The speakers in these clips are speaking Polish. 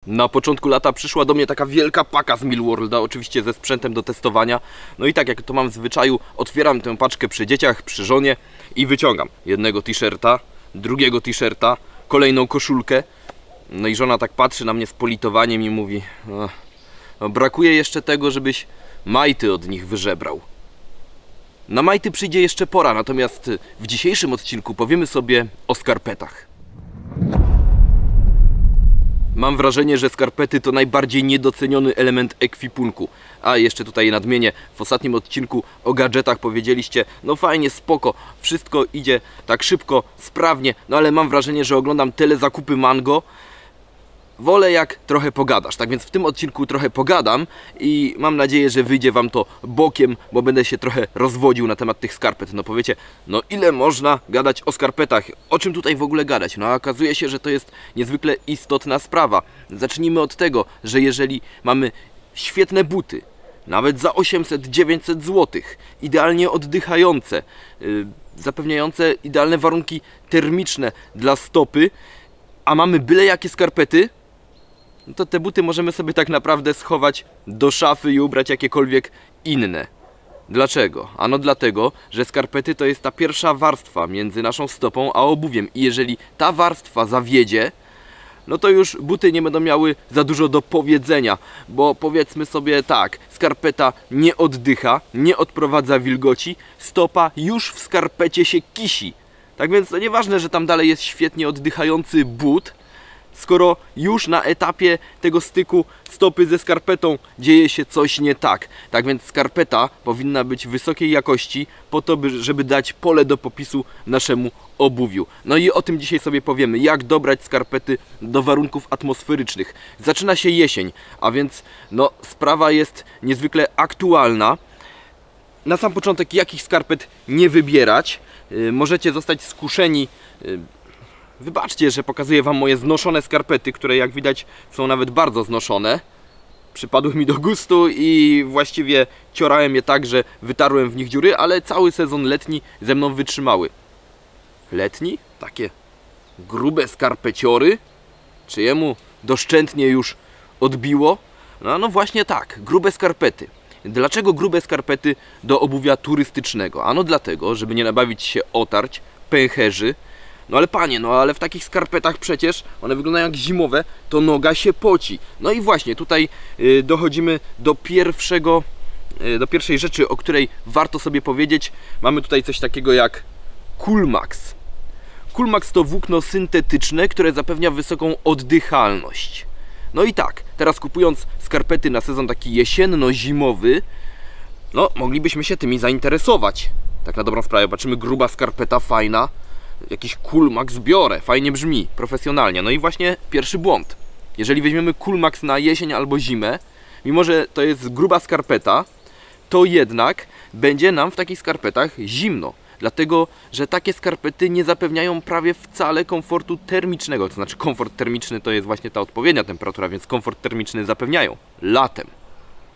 Na początku lata przyszła do mnie taka wielka paka z Millworlda, oczywiście ze sprzętem do testowania. No i tak jak to mam w zwyczaju, otwieram tę paczkę przy dzieciach, przy żonie i wyciągam jednego t-shirta, drugiego t-shirta, kolejną koszulkę. No i żona tak patrzy na mnie z politowaniem i mówi: no, brakuje jeszcze tego, żebyś majty od nich wyżebrał. Na majty przyjdzie jeszcze pora, natomiast w dzisiejszym odcinku powiemy sobie o skarpetach. Mam wrażenie, że skarpety to najbardziej niedoceniony element ekwipunku. A jeszcze tutaj nadmienię, w ostatnim odcinku o gadżetach powiedzieliście: no fajnie, spoko, wszystko idzie tak szybko, sprawnie, no ale mam wrażenie, że oglądam telezakupy Mango. Wolę jak trochę pogadasz, tak więc w tym odcinku trochę pogadam i mam nadzieję, że wyjdzie wam to bokiem, bo będę się trochę rozwodził na temat tych skarpet. No powiecie, no ile można gadać o skarpetach? O czym tutaj w ogóle gadać? No a okazuje się, że to jest niezwykle istotna sprawa. Zacznijmy od tego, że jeżeli mamy świetne buty, nawet za 800-900 zł, idealnie oddychające, zapewniające idealne warunki termiczne dla stopy, a mamy byle jakie skarpety, to te buty możemy sobie tak naprawdę schować do szafy i ubrać jakiekolwiek inne. Dlaczego? Ano dlatego, że skarpety to jest ta pierwsza warstwa między naszą stopą a obuwiem i jeżeli ta warstwa zawiedzie, no to już buty nie będą miały za dużo do powiedzenia, bo powiedzmy sobie tak, skarpeta nie oddycha, nie odprowadza wilgoci, stopa już w skarpecie się kisi. Tak więc to nieważne, że tam dalej jest świetnie oddychający but, skoro już na etapie tego styku stopy ze skarpetą dzieje się coś nie tak. Tak więc skarpeta powinna być wysokiej jakości po to, żeby dać pole do popisu naszemu obuwiu. No i o tym dzisiaj sobie powiemy, jak dobrać skarpety do warunków atmosferycznych. Zaczyna się jesień, a więc no, sprawa jest niezwykle aktualna. Na sam początek, jakich skarpet nie wybierać. Możecie zostać skuszeni. Wybaczcie, że pokazuję wam moje znoszone skarpety, które jak widać są nawet bardzo znoszone. Przypadły mi do gustu i właściwie ciorałem je tak, że wytarłem w nich dziury, ale cały sezon letni ze mną wytrzymały. Letni? Takie grube skarpeciory? Czy jemu doszczętnie już odbiło? No właśnie tak, grube skarpety. Dlaczego grube skarpety do obuwia turystycznego? Ano dlatego, żeby nie nabawić się otarć, pęcherzy. No ale panie, no ale w takich skarpetach przecież one wyglądają jak zimowe, to noga się poci. No i właśnie tutaj dochodzimy do pierwszej rzeczy, o której warto sobie powiedzieć. Mamy tutaj coś takiego jak Coolmax. Coolmax to włókno syntetyczne, które zapewnia wysoką oddychalność. No i tak, teraz kupując skarpety na sezon taki jesienno-zimowy, no moglibyśmy się tymi zainteresować. Tak na dobrą sprawę, patrzymy, gruba skarpeta, fajna, jakiś Coolmax biorę, fajnie brzmi, profesjonalnie. No i właśnie pierwszy błąd. Jeżeli weźmiemy Coolmax na jesień albo zimę, mimo że to jest gruba skarpeta, to jednak będzie nam w takich skarpetach zimno. Dlatego, że takie skarpety nie zapewniają prawie wcale komfortu termicznego. To znaczy komfort termiczny to jest właśnie ta odpowiednia temperatura, więc komfort termiczny zapewniają latem.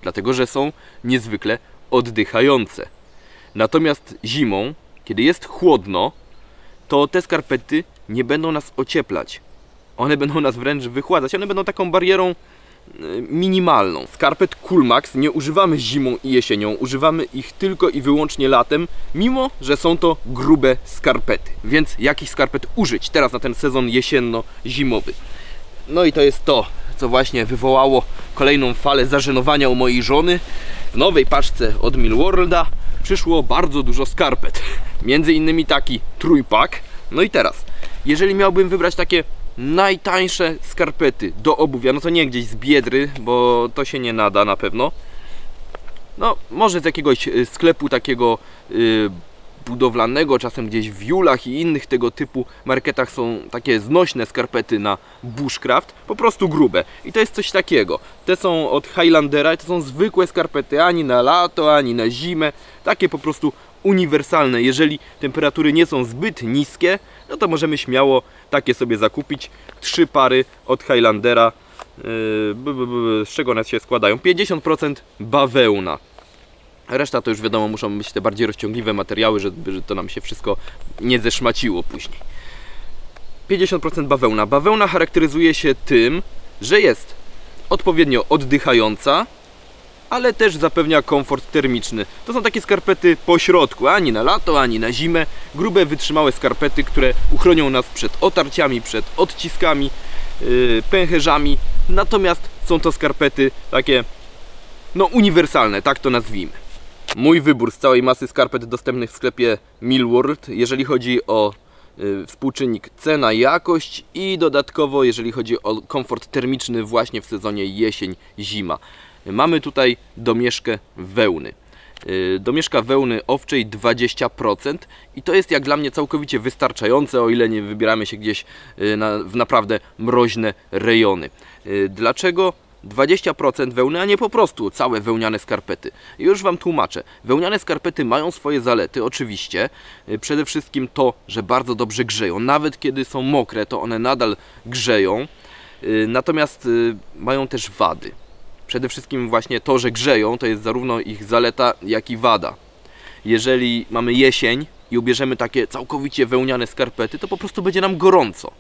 Dlatego, że są niezwykle oddychające. Natomiast zimą, kiedy jest chłodno, to te skarpety nie będą nas ocieplać. One będą nas wręcz wychładzać. One będą taką barierą minimalną. Skarpet Coolmax nie używamy zimą i jesienią. Używamy ich tylko i wyłącznie latem, mimo że są to grube skarpety. Więc jakich skarpet użyć teraz na ten sezon jesienno-zimowy? No i to jest to, co właśnie wywołało kolejną falę zażenowania u mojej żony. W nowej paczce od Millworlda przyszło bardzo dużo skarpet. Między innymi taki trójpak. No i teraz, jeżeli miałbym wybrać takie najtańsze skarpety do obuwia, no to nie gdzieś z Biedry, bo to się nie nada na pewno. No, może z jakiegoś sklepu takiego budowlanego, czasem gdzieś w Julach i innych tego typu marketach są takie znośne skarpety na bushcraft, po prostu grube. I to jest coś takiego. Te są od Highlandera i to są zwykłe skarpety, ani na lato, ani na zimę. Takie po prostu uniwersalne. Jeżeli temperatury nie są zbyt niskie, no to możemy śmiało takie sobie zakupić. 3 pary od Highlandera. Z czego one się składają? 50% bawełna. Reszta to już wiadomo, muszą być te bardziej rozciągliwe materiały, żeby to nam się wszystko nie zeszmaciło później. 50% bawełna. Bawełna charakteryzuje się tym, że jest odpowiednio oddychająca, ale też zapewnia komfort termiczny. To są takie skarpety po środku, ani na lato, ani na zimę. Grube, wytrzymałe skarpety, które uchronią nas przed otarciami, przed odciskami, pęcherzami. Natomiast są to skarpety takie, no uniwersalne, tak to nazwijmy. Mój wybór z całej masy skarpet dostępnych w sklepie Millworld, jeżeli chodzi o współczynnik cena-jakość i dodatkowo jeżeli chodzi o komfort termiczny właśnie w sezonie jesień-zima. Mamy tutaj domieszkę wełny. Domieszka wełny owczej 20% i to jest jak dla mnie całkowicie wystarczające, o ile nie wybieramy się gdzieś w naprawdę mroźne rejony. Dlaczego 20% wełny, a nie po prostu całe wełniane skarpety? Już Wam tłumaczę. Wełniane skarpety mają swoje zalety, oczywiście. Przede wszystkim to, że bardzo dobrze grzeją. Nawet kiedy są mokre, to one nadal grzeją. Natomiast mają też wady. Przede wszystkim właśnie to, że grzeją, to jest zarówno ich zaleta, jak i wada. Jeżeli mamy jesień i ubierzemy takie całkowicie wełniane skarpety, to po prostu będzie nam gorąco.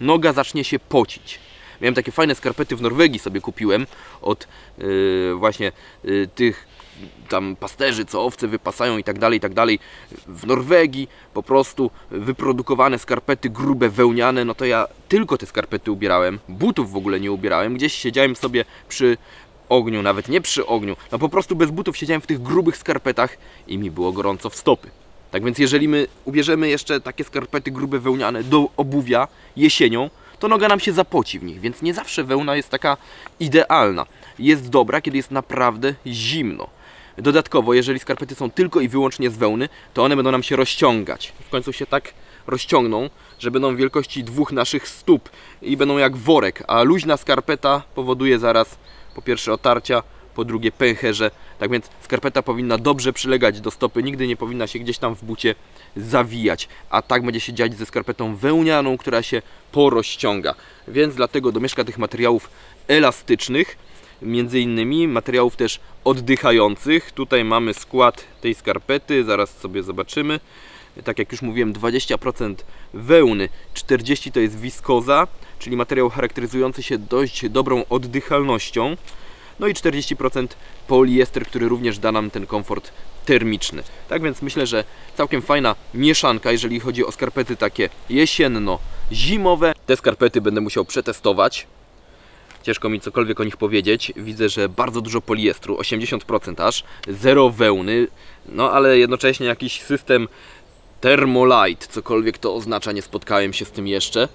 Noga zacznie się pocić. Miałem takie fajne skarpety w Norwegii, sobie kupiłem od właśnie tych tam pasterzy, co owce wypasają i tak dalej. W Norwegii po prostu wyprodukowane skarpety grube, wełniane. No to ja tylko te skarpety ubierałem, butów w ogóle nie ubierałem. Gdzieś siedziałem sobie przy ogniu, nawet nie przy ogniu, no po prostu bez butów siedziałem w tych grubych skarpetach i mi było gorąco w stopy. Tak więc jeżeli my ubierzemy jeszcze takie skarpety grube, wełniane do obuwia jesienią, to noga nam się zapoci w nich, więc nie zawsze wełna jest taka idealna. Jest dobra, kiedy jest naprawdę zimno. Dodatkowo, jeżeli skarpety są tylko i wyłącznie z wełny, to one będą nam się rozciągać. W końcu się tak rozciągną, że będą wielkości dwóch naszych stóp i będą jak worek, a luźna skarpeta powoduje zaraz po pierwsze otarcia, po drugie pęcherze. Tak więc skarpeta powinna dobrze przylegać do stopy, nigdy nie powinna się gdzieś tam w bucie zawijać, a tak będzie się dziać ze skarpetą wełnianą, która się porozciąga. Więc dlatego domieszka tych materiałów elastycznych, między innymi materiałów też oddychających. Tutaj mamy skład tej skarpety, zaraz sobie zobaczymy. Tak jak już mówiłem, 20% wełny, 40% to jest wiskoza, czyli materiał charakteryzujący się dość dobrą oddychalnością. No i 40% poliester, który również da nam ten komfort termiczny. Tak więc myślę, że całkiem fajna mieszanka, jeżeli chodzi o skarpety takie jesienno-zimowe. Te skarpety będę musiał przetestować. Ciężko mi cokolwiek o nich powiedzieć. Widzę, że bardzo dużo poliestru, 80% aż, zero wełny, no ale jednocześnie jakiś system Thermolite, cokolwiek to oznacza, nie spotkałem się z tym jeszcze.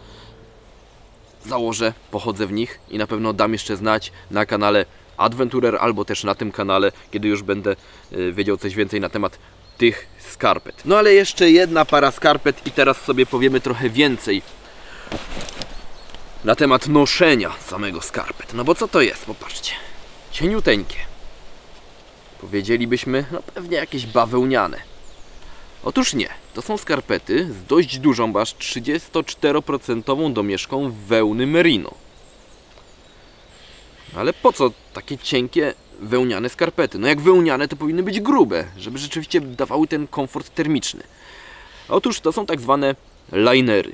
Założę, pochodzę w nich i na pewno dam jeszcze znać na kanale Adventurer albo też na tym kanale, kiedy już będę wiedział coś więcej na temat tych skarpet. No ale jeszcze jedna para skarpet i teraz sobie powiemy trochę więcej na temat noszenia samego skarpet. No bo co to jest? Popatrzcie. Cieniuteńkie. Powiedzielibyśmy, no pewnie jakieś bawełniane. Otóż nie. To są skarpety z dość dużą, bo aż 34% domieszką wełny merino. Ale po co takie cienkie wełniane skarpety? No jak wełniane, to powinny być grube, żeby rzeczywiście dawały ten komfort termiczny. Otóż to są tak zwane linery,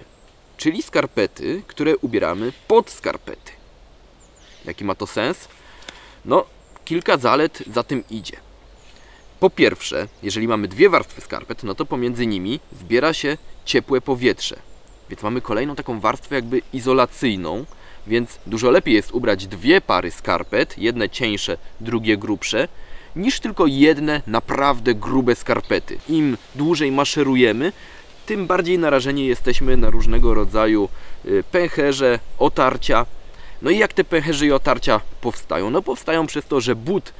czyli skarpety, które ubieramy pod skarpety. Jaki ma to sens? No, kilka zalet za tym idzie. Po pierwsze, jeżeli mamy dwie warstwy skarpet, no to pomiędzy nimi zbiera się ciepłe powietrze. Więc mamy kolejną taką warstwę jakby izolacyjną, więc dużo lepiej jest ubrać dwie pary skarpet, jedne cieńsze, drugie grubsze, niż tylko jedne naprawdę grube skarpety. Im dłużej maszerujemy, tym bardziej narażeni jesteśmy na różnego rodzaju pęcherze, otarcia. No i jak te pęcherze i otarcia powstają? No powstają przez to, że but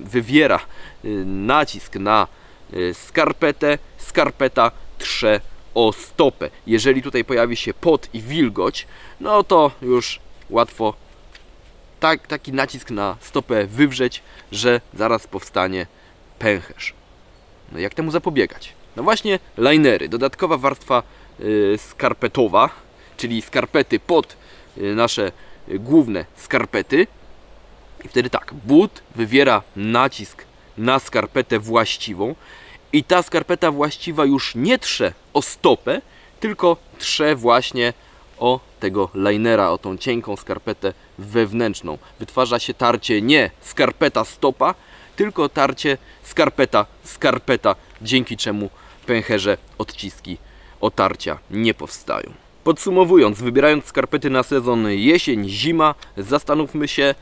wywiera nacisk na skarpetę, skarpeta trze o stopę. Jeżeli tutaj pojawi się pot i wilgoć, no to już łatwo taki nacisk na stopę wywrzeć, że zaraz powstanie pęcherz. No jak temu zapobiegać? No właśnie linery, dodatkowa warstwa skarpetowa, czyli skarpety pod nasze główne skarpety. I wtedy tak, but wywiera nacisk na skarpetę właściwą i ta skarpeta właściwa już nie trze o stopę, tylko trze właśnie o tego linera, o tą cienką skarpetę wewnętrzną. Wytwarza się tarcie nie skarpeta-stopa, tylko tarcie skarpeta-skarpeta, dzięki czemu pęcherze, odciski, otarcia nie powstają. Podsumowując, wybierając skarpety na sezon jesień-zima, zastanówmy się,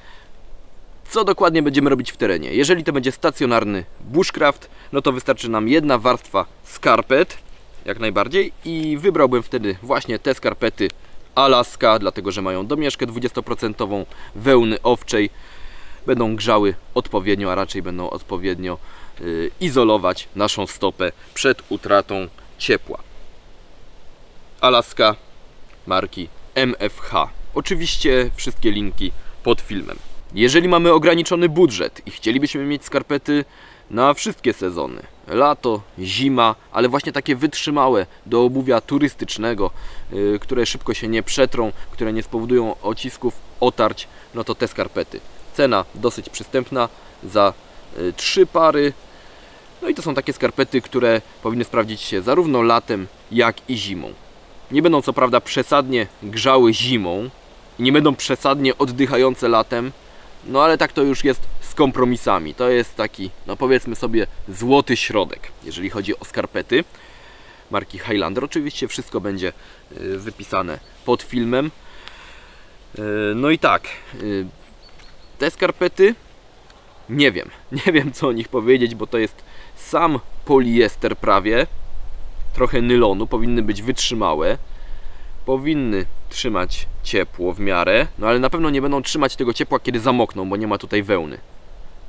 co dokładnie będziemy robić w terenie. Jeżeli to będzie stacjonarny bushcraft, no to wystarczy nam jedna warstwa skarpet, jak najbardziej, i wybrałbym wtedy właśnie te skarpety Alaska, dlatego że mają domieszkę 20% wełny owczej, będą grzały odpowiednio, a raczej będą odpowiednio izolować naszą stopę przed utratą ciepła. Alaska marki MFH. Oczywiście wszystkie linki pod filmem. Jeżeli mamy ograniczony budżet i chcielibyśmy mieć skarpety na wszystkie sezony, lato, zima, ale właśnie takie wytrzymałe do obuwia turystycznego, które szybko się nie przetrą, które nie spowodują odcisków, otarć, no to te skarpety. Cena dosyć przystępna za 3 pary. No i to są takie skarpety, które powinny sprawdzić się zarówno latem, jak i zimą. Nie będą co prawda przesadnie grzały zimą i nie będą przesadnie oddychające latem, no ale tak to już jest z kompromisami. To jest taki, no powiedzmy sobie, złoty środek, jeżeli chodzi o skarpety marki Highlander. Oczywiście wszystko będzie wypisane pod filmem. No i tak, te skarpety, nie wiem co o nich powiedzieć, bo to jest sam poliester prawie, trochę nylonu, powinny być wytrzymałe, powinny trzymać ciepło w miarę, no ale na pewno nie będą trzymać tego ciepła, kiedy zamokną, bo nie ma tutaj wełny.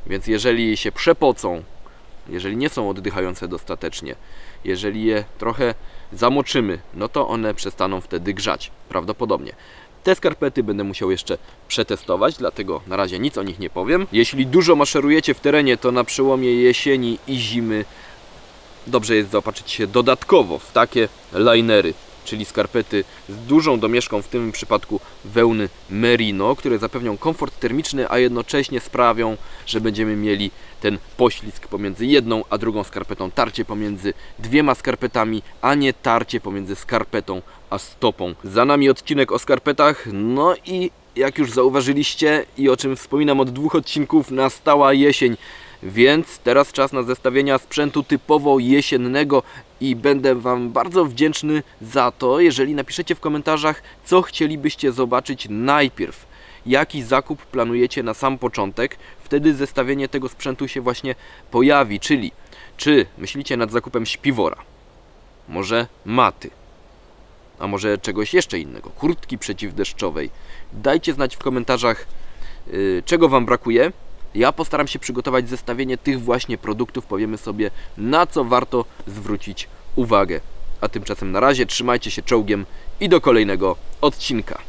Więc jeżeli się przepocą, jeżeli nie są oddychające dostatecznie, jeżeli je trochę zamoczymy, no to one przestaną wtedy grzać, prawdopodobnie. Te skarpety będę musiał jeszcze przetestować, dlatego na razie nic o nich nie powiem. Jeśli dużo maszerujecie w terenie, to na przełomie jesieni i zimy dobrze jest zaopatrzyć się dodatkowo w takie linery, czyli skarpety z dużą domieszką, w tym przypadku wełny merino, które zapewnią komfort termiczny, a jednocześnie sprawią, że będziemy mieli ten poślizg pomiędzy jedną a drugą skarpetą, tarcie pomiędzy dwiema skarpetami, a nie tarcie pomiędzy skarpetą a stopą. Za nami odcinek o skarpetach, no i jak już zauważyliście i o czym wspominam od 2 odcinków, nastała jesień. Więc teraz czas na zestawienia sprzętu typowo jesiennego i będę Wam bardzo wdzięczny za to, jeżeli napiszecie w komentarzach, co chcielibyście zobaczyć najpierw. Jaki zakup planujecie na sam początek, wtedy zestawienie tego sprzętu się właśnie pojawi, czyli czy myślicie nad zakupem śpiwora, może maty, a może czegoś jeszcze innego, kurtki przeciwdeszczowej. Dajcie znać w komentarzach, czego Wam brakuje. Ja postaram się przygotować zestawienie tych właśnie produktów, powiemy sobie, na co warto zwrócić uwagę. A tymczasem na razie trzymajcie się czołgiem i do kolejnego odcinka.